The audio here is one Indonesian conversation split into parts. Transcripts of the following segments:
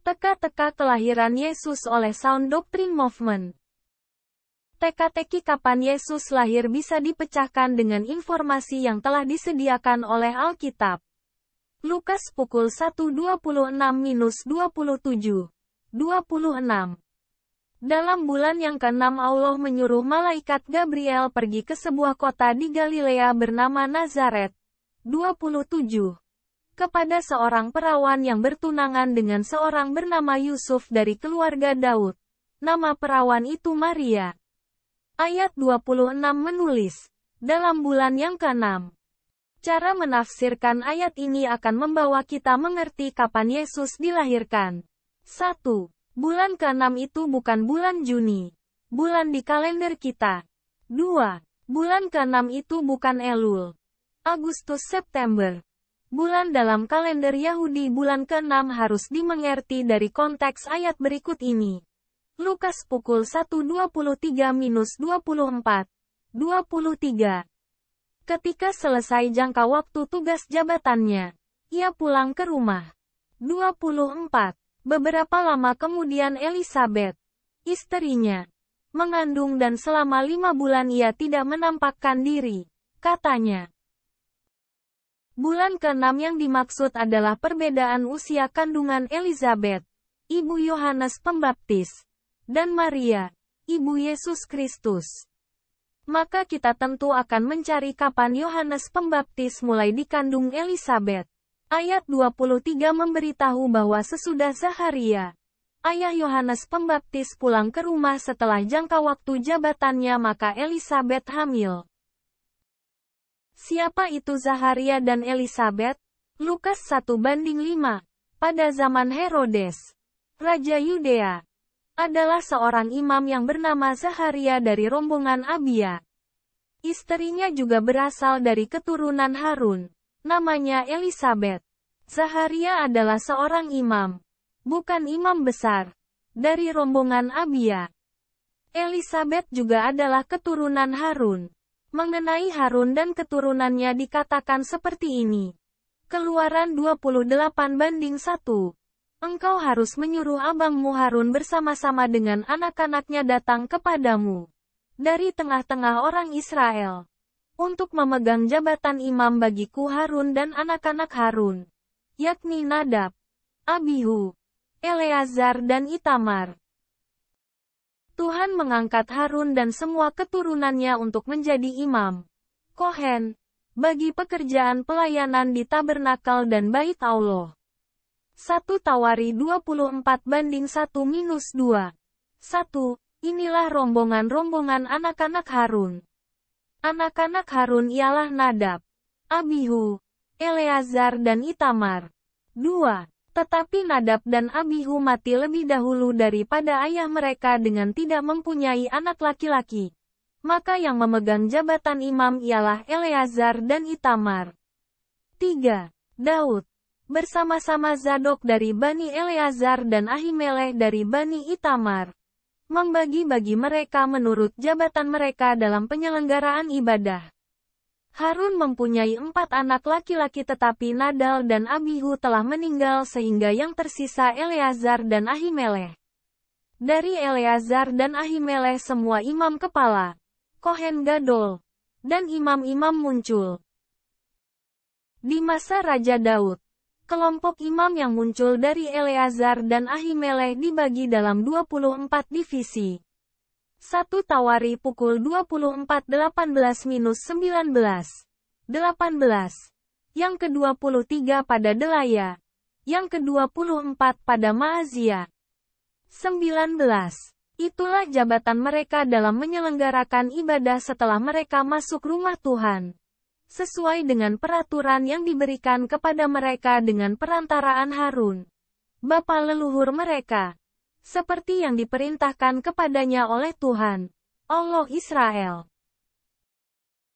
Teka-teka kelahiran Yesus oleh Sound Doctrine Movement. Teka-teki kapan Yesus lahir bisa dipecahkan dengan informasi yang telah disediakan oleh Alkitab. Lukas pukul 1:26-27. 26. Dalam bulan yang ke-6 Allah menyuruh malaikat Gabriel pergi ke sebuah kota di Galilea bernama Nazaret. 27. Kepada seorang perawan yang bertunangan dengan seorang bernama Yusuf dari keluarga Daud. Nama perawan itu Maria. Ayat 26 menulis, dalam bulan yang ke-6. Cara menafsirkan ayat ini akan membawa kita mengerti kapan Yesus dilahirkan. 1. Bulan ke-6 itu bukan bulan Juni. Bulan di kalender kita. 2. Bulan ke-6 itu bukan Elul. Agustus September. Bulan dalam kalender Yahudi bulan ke-6 harus dimengerti dari konteks ayat berikut ini. Lukas pukul 1:23-24. 23. Ketika selesai jangka waktu tugas jabatannya, ia pulang ke rumah. 24. Beberapa lama kemudian Elizabeth, istrinya, mengandung dan selama 5 bulan ia tidak menampakkan diri, katanya. Bulan ke-6 yang dimaksud adalah perbedaan usia kandungan Elizabeth, ibu Yohanes Pembaptis, dan Maria, ibu Yesus Kristus. Maka kita tentu akan mencari kapan Yohanes Pembaptis mulai dikandung Elizabeth. Ayat 23 memberitahu bahwa sesudah Zaharia, ayah Yohanes Pembaptis pulang ke rumah setelah jangka waktu jabatannya maka Elizabeth hamil. Siapa itu Zaharia dan Elizabeth? Lukas 1:5. Pada zaman Herodes, Raja Yudea, adalah seorang imam yang bernama Zaharia dari rombongan Abia. Istrinya juga berasal dari keturunan Harun, namanya Elizabeth. Zaharia adalah seorang imam, bukan imam besar, dari rombongan Abia. Elizabeth juga adalah keturunan Harun. Mengenai Harun dan keturunannya dikatakan seperti ini. Keluaran 28:1. Engkau harus menyuruh abangmu Harun bersama-sama dengan anak-anaknya datang kepadamu dari tengah-tengah orang Israel untuk memegang jabatan imam bagiku Harun dan anak-anak Harun, yakni Nadab, Abihu, Eleazar dan Itamar. Tuhan mengangkat Harun dan semua keturunannya untuk menjadi imam, Kohen, bagi pekerjaan pelayanan di tabernakel dan bait Allah. 1 Tawari 24:1-2. 1. Inilah rombongan-rombongan anak-anak Harun. Anak-anak Harun ialah Nadab, Abihu, Eleazar dan Itamar. 2. Tetapi Nadab dan Abihu mati lebih dahulu daripada ayah mereka dengan tidak mempunyai anak laki-laki. Maka yang memegang jabatan imam ialah Eleazar dan Itamar. 3. Daud, bersama-sama Zadok dari Bani Eleazar dan Ahimelech dari Bani Itamar, membagi-bagi mereka menurut jabatan mereka dalam penyelenggaraan ibadah. Harun mempunyai 4 anak laki-laki tetapi Nadab dan Abihu telah meninggal sehingga yang tersisa Eleazar dan Ahimelech. Dari Eleazar dan Ahimelech semua imam kepala, Kohen Gadol, dan imam-imam muncul. Di masa Raja Daud, kelompok imam yang muncul dari Eleazar dan Ahimelech dibagi dalam 24 divisi. 1 Tawari pukul 24:18-19. 18. Yang ke-23 pada Delaya. Yang ke-24 pada Maazia. 19. Itulah jabatan mereka dalam menyelenggarakan ibadah setelah mereka masuk rumah Tuhan. Sesuai dengan peraturan yang diberikan kepada mereka dengan perantaraan Harun, bapa leluhur mereka. Seperti yang diperintahkan kepadanya oleh Tuhan, Allah Israel.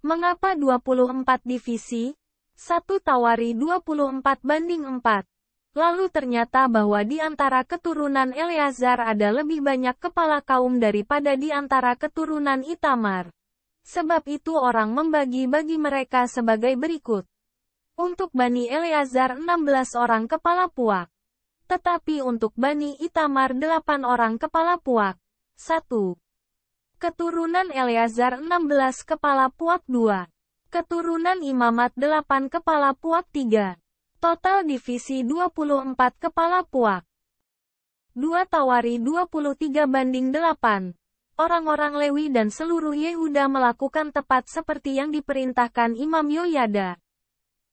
Mengapa 24 divisi? 1 Tawari 24:4. Lalu ternyata bahwa di antara keturunan Eleazar ada lebih banyak kepala kaum daripada di antara keturunan Itamar. Sebab itu orang membagi-bagi mereka sebagai berikut. Untuk Bani Eleazar 16 orang kepala puak. Tetapi untuk Bani Itamar 8 orang kepala puak. 1. Keturunan Eleazar 16 kepala puak 2. Keturunan Imamat 8 kepala puak 3. Total divisi 24 kepala puak. 2 Tawari 23:8. Orang-orang Lewi dan seluruh Yehuda melakukan tepat seperti yang diperintahkan Imam Yoyada.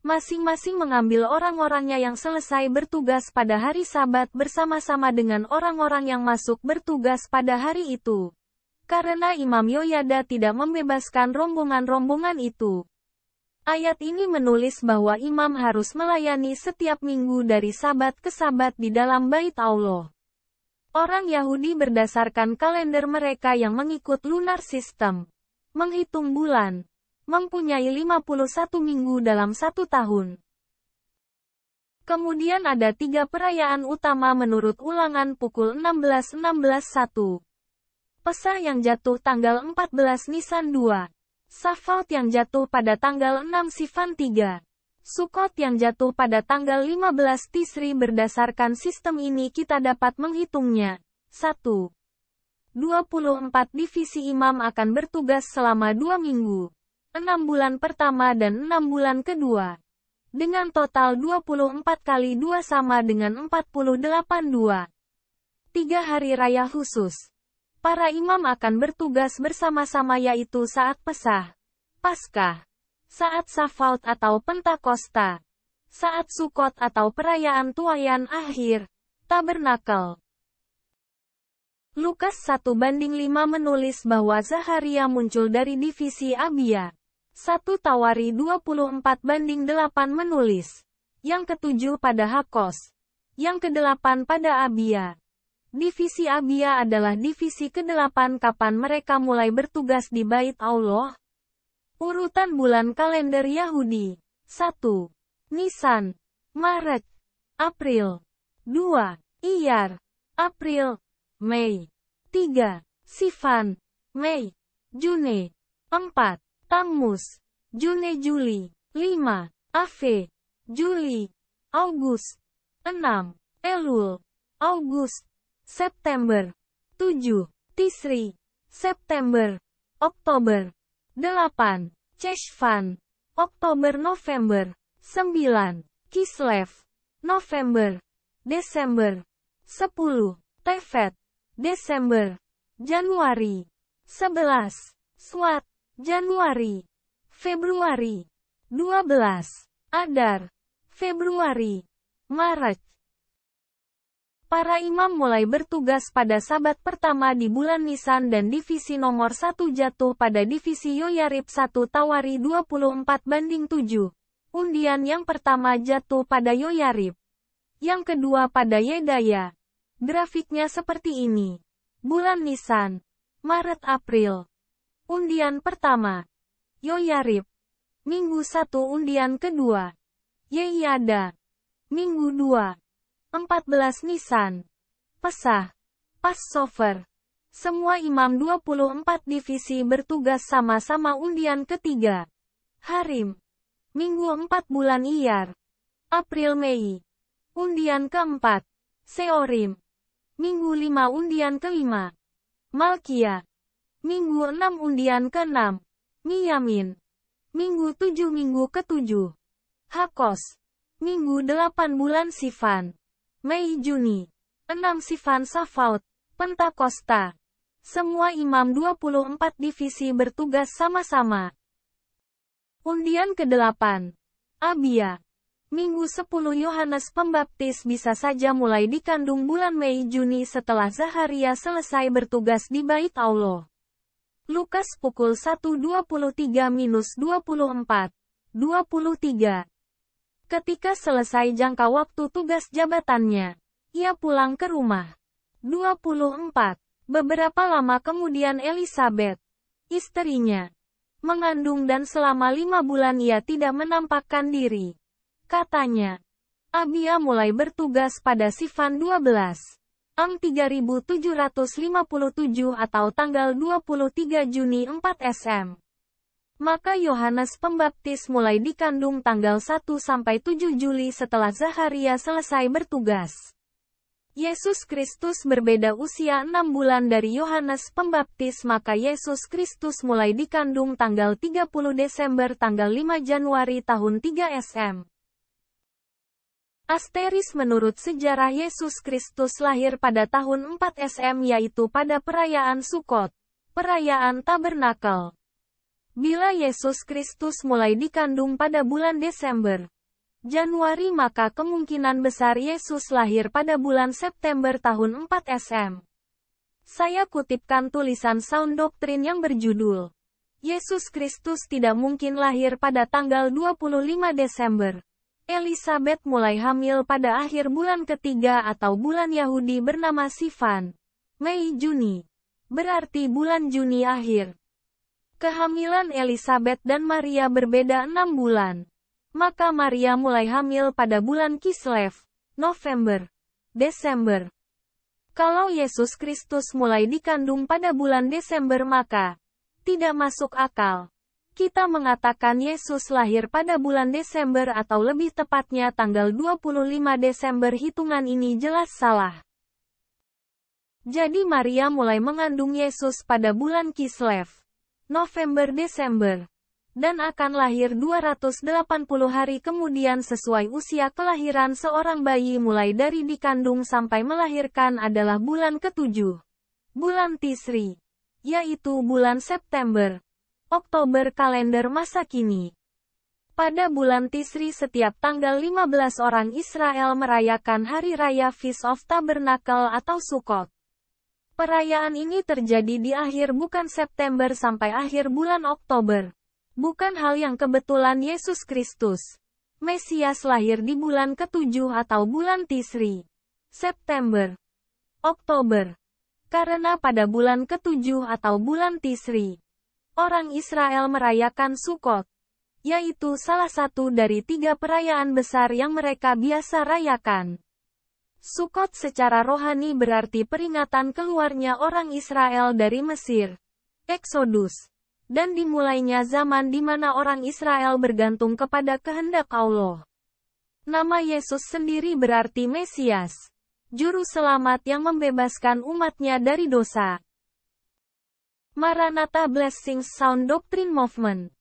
Masing-masing mengambil orang-orangnya yang selesai bertugas pada hari Sabat bersama-sama dengan orang-orang yang masuk bertugas pada hari itu. Karena Imam Yoyada tidak membebaskan rombongan-rombongan itu. Ayat ini menulis bahwa imam harus melayani setiap minggu dari Sabat ke Sabat di dalam Bait Allah. Orang Yahudi berdasarkan kalender mereka yang mengikut lunar system, menghitung bulan, mempunyai 51 minggu dalam 1 tahun. Kemudian ada 3 perayaan utama menurut Ulangan pukul 16:16:1. Pesah yang jatuh tanggal 14 Nisan 2. Shavuot yang jatuh pada tanggal 6 Sivan 3. Sukot yang jatuh pada tanggal 15 Tisri. Berdasarkan sistem ini kita dapat menghitungnya. 1. 24 divisi imam akan bertugas selama 2 minggu. 6 bulan pertama dan 6 bulan kedua. Dengan total 24 kali 2 sama dengan 48 2. 3 hari raya khusus. Para imam akan bertugas bersama-sama yaitu saat Pesah, Paskah, saat Shavuot atau Pentakosta, saat Sukot atau perayaan tuayan akhir, Tabernakel. Lukas 1:5 menulis bahwa Zaharia muncul dari divisi Abia. 1 Tawari 24:8 menulis. Yang ke-7 pada Hakos. Yang ke-8 pada Abia. Divisi Abia adalah divisi ke-8 kapan mereka mulai bertugas di Bait Allah. Urutan bulan kalender Yahudi. 1. Nisan, Maret, April. 2. Iyar, April, Mei. 3. Sivan, Mei, June. 4. Tammuz, June Juli. 5. Ave, Juli, Agustus. 6. Elul, Agustus, September. 7. Tisri, September, Oktober. 8. Cheshvan, Oktober November. 9. Kislev, November, Desember. 10. Tevet, Desember, Januari. 11. Swat, Januari, Februari. 12. Adar, Februari, Maret. Para imam mulai bertugas pada Sabat pertama di bulan Nisan dan divisi nomor 1 jatuh pada divisi Yoyarib 1 Tawari 24:7. Undian yang pertama jatuh pada Yoyarib. Yang kedua pada Yedaya. Grafiknya seperti ini. Bulan Nisan, Maret April. Undian pertama. Yoyarib. Minggu 1 undian kedua. Yeyada. Minggu 2. 14 Nisan. Pesah. Passover. Semua imam 24 divisi bertugas sama-sama undian ketiga. Harim. Minggu 4 bulan Iyar. April Mei. Undian keempat. Seorim. Minggu 5 undian kelima. Malkia. Minggu 6 undian ke-6. Miyamin. Minggu 7 minggu ke-7. Hakos. Minggu 8 bulan Sivan. Mei Juni. 6 Sivan Shavuot. Pentakosta. Semua imam 24 divisi bertugas sama-sama. Undian ke-8. Abia. Minggu 10 Yohanes Pembaptis bisa saja mulai dikandung bulan Mei Juni setelah Zaharia selesai bertugas di Bait Allah. Lukas pukul 1:23-24. 23. Ketika selesai jangka waktu tugas jabatannya, ia pulang ke rumah. 24. Beberapa lama kemudian Elisabeth, istrinya, mengandung dan selama 5 bulan ia tidak menampakkan diri. Katanya, Abia mulai bertugas pada Sivan 12. Am 3757 atau tanggal 23 Juni 4 SM. Maka Yohanes Pembaptis mulai dikandung tanggal 1-7 Juli setelah Zaharia selesai bertugas. Yesus Kristus berbeda usia 6 bulan dari Yohanes Pembaptis, maka Yesus Kristus mulai dikandung tanggal 30 Desember tanggal 5 Januari tahun 3 SM. Asteris menurut sejarah Yesus Kristus lahir pada tahun 4 SM yaitu pada perayaan Sukot, perayaan Tabernakel. Bila Yesus Kristus mulai dikandung pada bulan Desember, Januari, maka kemungkinan besar Yesus lahir pada bulan September tahun 4 SM. Saya kutipkan tulisan Sound Doctrine yang berjudul, Yesus Kristus tidak mungkin lahir pada tanggal 25 Desember. Elisabeth mulai hamil pada akhir bulan ketiga atau bulan Yahudi bernama Sivan. Mei-Juni. Berarti bulan Juni akhir. Kehamilan Elisabeth dan Maria berbeda 6 bulan. Maka Maria mulai hamil pada bulan Kislev, November, Desember. Kalau Yesus Kristus mulai dikandung pada bulan Desember, maka tidak masuk akal kita mengatakan Yesus lahir pada bulan Desember atau lebih tepatnya tanggal 25 Desember. Hitungan ini jelas salah. Jadi Maria mulai mengandung Yesus pada bulan Kislev, November-Desember. Dan akan lahir 280 hari kemudian sesuai usia kelahiran seorang bayi mulai dari dikandung sampai melahirkan adalah bulan ke-7. Bulan Tisri. Yaitu bulan September. Oktober kalender masa kini. Pada bulan Tisri setiap tanggal 15 orang Israel merayakan hari raya Feast of Tabernacle atau Sukot. Perayaan ini terjadi di akhir bukan September sampai akhir bulan Oktober. Bukan hal yang kebetulan Yesus Kristus, Mesias lahir di bulan ke-7 atau bulan Tisri, September, Oktober. Karena pada bulan ke-7 atau bulan Tisri, orang Israel merayakan Sukot, yaitu salah satu dari 3 perayaan besar yang mereka biasa rayakan. Sukot secara rohani berarti peringatan keluarnya orang Israel dari Mesir, Eksodus. Dan dimulainya zaman di mana orang Israel bergantung kepada kehendak Allah. Nama Yesus sendiri berarti Mesias, Juru Selamat yang membebaskan umatnya dari dosa. Maranatha Blessings Sound Doctrine Movement.